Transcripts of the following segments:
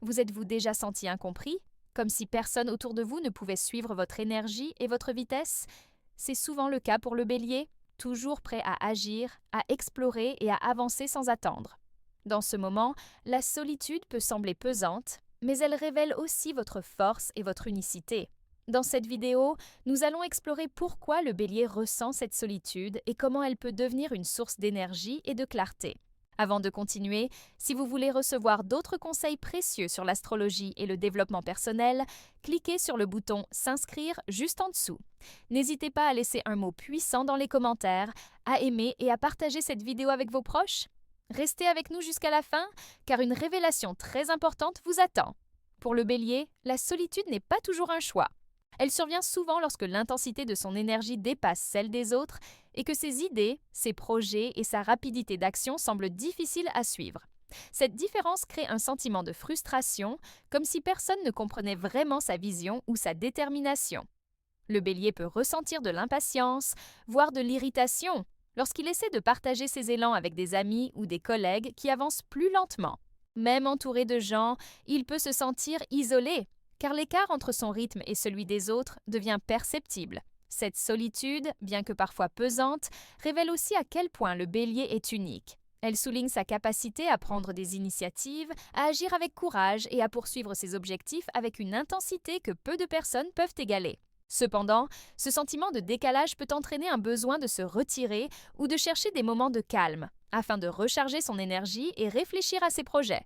Vous êtes-vous déjà senti incompris? Comme si personne autour de vous ne pouvait suivre votre énergie et votre vitesse? C'est souvent le cas pour le bélier, toujours prêt à agir, à explorer et à avancer sans attendre. Dans ce moment, la solitude peut sembler pesante, mais elle révèle aussi votre force et votre unicité. Dans cette vidéo, nous allons explorer pourquoi le bélier ressent cette solitude et comment elle peut devenir une source d'énergie et de clarté. Avant de continuer, si vous voulez recevoir d'autres conseils précieux sur l'astrologie et le développement personnel, cliquez sur le bouton S'inscrire juste en dessous. N'hésitez pas à laisser un mot puissant dans les commentaires, à aimer et à partager cette vidéo avec vos proches. Restez avec nous jusqu'à la fin, car une révélation très importante vous attend. Pour le bélier, la solitude n'est pas toujours un choix. Elle survient souvent lorsque l'intensité de son énergie dépasse celle des autres et que ses idées, ses projets et sa rapidité d'action semblent difficiles à suivre. Cette différence crée un sentiment de frustration, comme si personne ne comprenait vraiment sa vision ou sa détermination. Le bélier peut ressentir de l'impatience, voire de l'irritation, lorsqu'il essaie de partager ses élans avec des amis ou des collègues qui avancent plus lentement. Même entouré de gens, il peut se sentir isolé, car l'écart entre son rythme et celui des autres devient perceptible. Cette solitude, bien que parfois pesante, révèle aussi à quel point le bélier est unique. Elle souligne sa capacité à prendre des initiatives, à agir avec courage et à poursuivre ses objectifs avec une intensité que peu de personnes peuvent égaler. Cependant, ce sentiment de décalage peut entraîner un besoin de se retirer ou de chercher des moments de calme, afin de recharger son énergie et réfléchir à ses projets.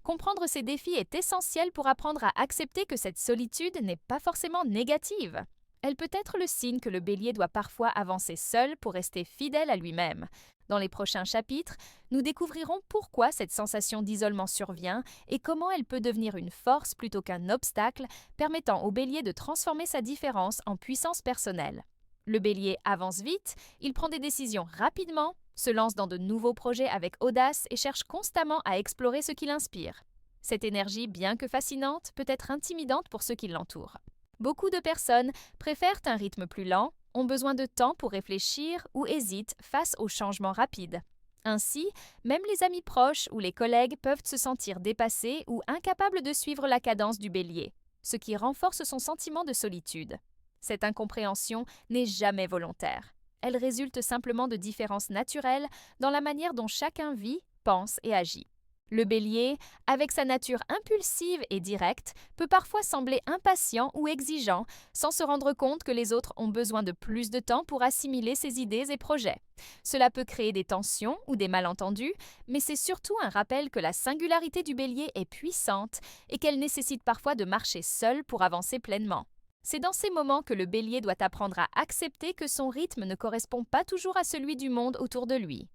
Comprendre ces défis est essentiel pour apprendre à accepter que cette solitude n'est pas forcément négative. Elle peut être le signe que le bélier doit parfois avancer seul pour rester fidèle à lui-même. Dans les prochains chapitres, nous découvrirons pourquoi cette sensation d'isolement survient et comment elle peut devenir une force plutôt qu'un obstacle, permettant au bélier de transformer sa différence en puissance personnelle. Le bélier avance vite, il prend des décisions rapidement, se lance dans de nouveaux projets avec audace et cherche constamment à explorer ce qui l'inspire. Cette énergie, bien que fascinante, peut être intimidante pour ceux qui l'entourent. Beaucoup de personnes préfèrent un rythme plus lent, ont besoin de temps pour réfléchir ou hésitent face aux changements rapides. Ainsi, même les amis proches ou les collègues peuvent se sentir dépassés ou incapables de suivre la cadence du bélier, ce qui renforce son sentiment de solitude. Cette incompréhension n'est jamais volontaire. Elle résulte simplement de différences naturelles dans la manière dont chacun vit, pense et agit. Le bélier, avec sa nature impulsive et directe, peut parfois sembler impatient ou exigeant, sans se rendre compte que les autres ont besoin de plus de temps pour assimiler ses idées et projets. Cela peut créer des tensions ou des malentendus, mais c'est surtout un rappel que la singularité du bélier est puissante et qu'elle nécessite parfois de marcher seul pour avancer pleinement. C'est dans ces moments que le bélier doit apprendre à accepter que son rythme ne correspond pas toujours à celui du monde autour de lui.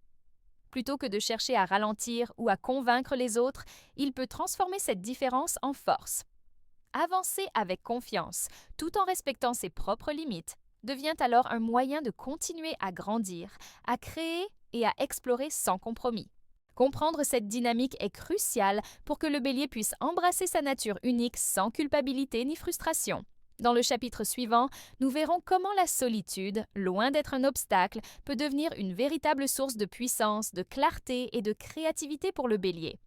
Plutôt que de chercher à ralentir ou à convaincre les autres, il peut transformer cette différence en force. Avancer avec confiance, tout en respectant ses propres limites, devient alors un moyen de continuer à grandir, à créer et à explorer sans compromis. Comprendre cette dynamique est crucial pour que le bélier puisse embrasser sa nature unique sans culpabilité ni frustration. Dans le chapitre suivant, nous verrons comment la solitude, loin d'être un obstacle, peut devenir une véritable source de puissance, de clarté et de créativité pour le bélier.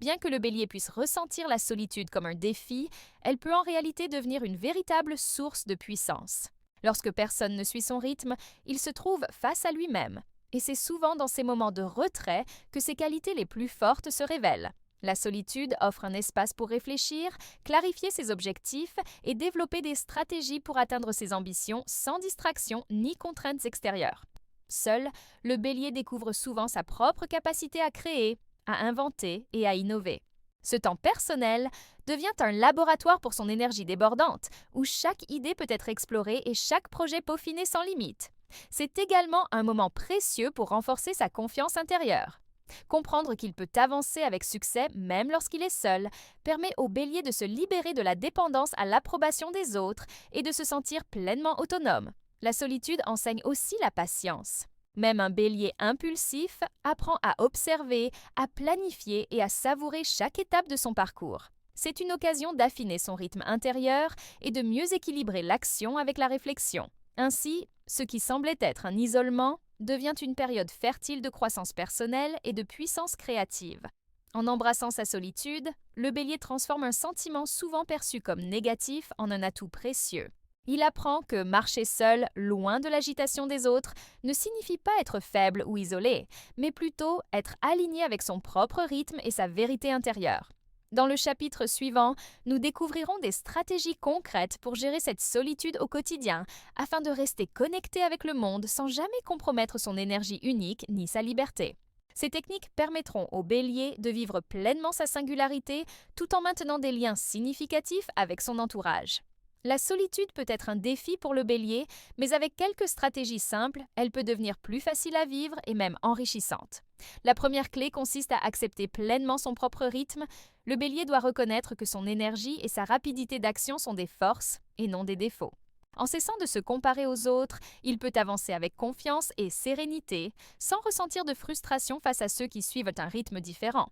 Bien que le bélier puisse ressentir la solitude comme un défi, elle peut en réalité devenir une véritable source de puissance. Lorsque personne ne suit son rythme, il se trouve face à lui-même. Et c'est souvent dans ces moments de retrait que ses qualités les plus fortes se révèlent. La solitude offre un espace pour réfléchir, clarifier ses objectifs et développer des stratégies pour atteindre ses ambitions sans distraction ni contraintes extérieures. Seul, le bélier découvre souvent sa propre capacité à créer, à inventer et à innover. Ce temps personnel devient un laboratoire pour son énergie débordante, où chaque idée peut être explorée et chaque projet peaufiné sans limite. C'est également un moment précieux pour renforcer sa confiance intérieure. Comprendre qu'il peut avancer avec succès même lorsqu'il est seul permet au bélier de se libérer de la dépendance à l'approbation des autres et de se sentir pleinement autonome. La solitude enseigne aussi la patience. Même un bélier impulsif apprend à observer, à planifier et à savourer chaque étape de son parcours. C'est une occasion d'affiner son rythme intérieur et de mieux équilibrer l'action avec la réflexion. Ainsi, ce qui semblait être un isolement devient une période fertile de croissance personnelle et de puissance créative. En embrassant sa solitude, le bélier transforme un sentiment souvent perçu comme négatif en un atout précieux. Il apprend que marcher seul, loin de l'agitation des autres, ne signifie pas être faible ou isolé, mais plutôt être aligné avec son propre rythme et sa vérité intérieure. Dans le chapitre suivant, nous découvrirons des stratégies concrètes pour gérer cette solitude au quotidien, afin de rester connecté avec le monde sans jamais compromettre son énergie unique ni sa liberté. Ces techniques permettront au bélier de vivre pleinement sa singularité tout en maintenant des liens significatifs avec son entourage. La solitude peut être un défi pour le bélier, mais avec quelques stratégies simples, elle peut devenir plus facile à vivre et même enrichissante. La première clé consiste à accepter pleinement son propre rythme. Le bélier doit reconnaître que son énergie et sa rapidité d'action sont des forces et non des défauts. En cessant de se comparer aux autres, il peut avancer avec confiance et sérénité, sans ressentir de frustration face à ceux qui suivent un rythme différent.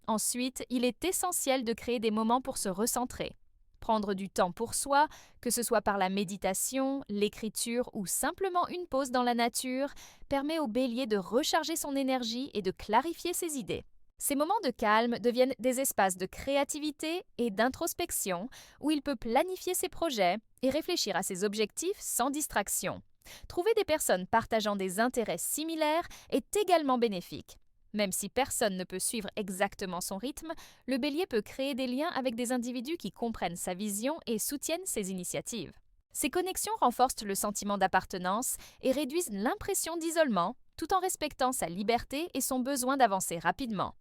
Ensuite, il est essentiel de créer des moments pour se recentrer. Prendre du temps pour soi, que ce soit par la méditation, l'écriture ou simplement une pause dans la nature, permet au bélier de recharger son énergie et de clarifier ses idées. Ces moments de calme deviennent des espaces de créativité et d'introspection où il peut planifier ses projets et réfléchir à ses objectifs sans distraction. Trouver des personnes partageant des intérêts similaires est également bénéfique. Même si personne ne peut suivre exactement son rythme, le bélier peut créer des liens avec des individus qui comprennent sa vision et soutiennent ses initiatives. Ces connexions renforcent le sentiment d'appartenance et réduisent l'impression d'isolement, tout en respectant sa liberté et son besoin d'avancer rapidement.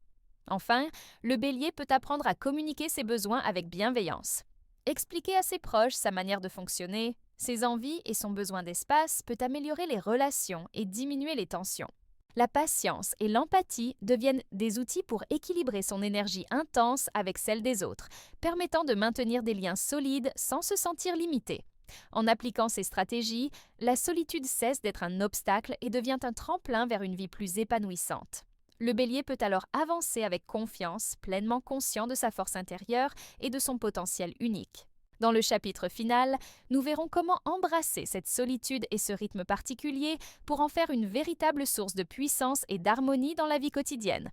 Enfin, le bélier peut apprendre à communiquer ses besoins avec bienveillance. Expliquer à ses proches sa manière de fonctionner, ses envies et son besoin d'espace peut améliorer les relations et diminuer les tensions. La patience et l'empathie deviennent des outils pour équilibrer son énergie intense avec celle des autres, permettant de maintenir des liens solides sans se sentir limité. En appliquant ces stratégies, la solitude cesse d'être un obstacle et devient un tremplin vers une vie plus épanouissante. Le bélier peut alors avancer avec confiance, pleinement conscient de sa force intérieure et de son potentiel unique. Dans le chapitre final, nous verrons comment embrasser cette solitude et ce rythme particulier pour en faire une véritable source de puissance et d'harmonie dans la vie quotidienne.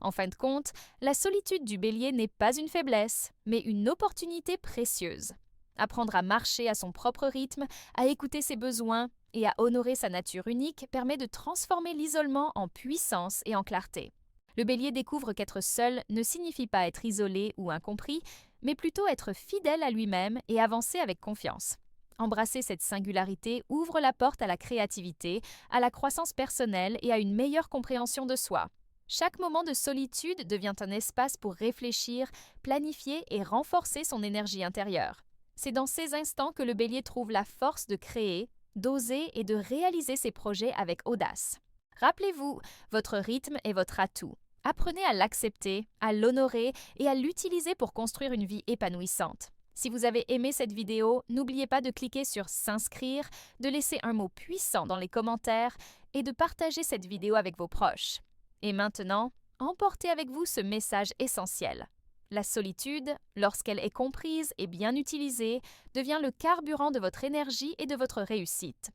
En fin de compte, la solitude du bélier n'est pas une faiblesse, mais une opportunité précieuse. Apprendre à marcher à son propre rythme, à écouter ses besoins et à honorer sa nature unique permet de transformer l'isolement en puissance et en clarté. Le bélier découvre qu'être seul ne signifie pas être isolé ou incompris, mais plutôt être fidèle à lui-même et avancer avec confiance. Embrasser cette singularité ouvre la porte à la créativité, à la croissance personnelle et à une meilleure compréhension de soi. Chaque moment de solitude devient un espace pour réfléchir, planifier et renforcer son énergie intérieure. C'est dans ces instants que le bélier trouve la force de créer, d'oser et de réaliser ses projets avec audace. Rappelez-vous, votre rythme est votre atout. Apprenez à l'accepter, à l'honorer et à l'utiliser pour construire une vie épanouissante. Si vous avez aimé cette vidéo, n'oubliez pas de cliquer sur s'inscrire, de laisser un mot puissant dans les commentaires et de partager cette vidéo avec vos proches. Et maintenant, emportez avec vous ce message essentiel. La solitude, lorsqu'elle est comprise et bien utilisée, devient le carburant de votre énergie et de votre réussite.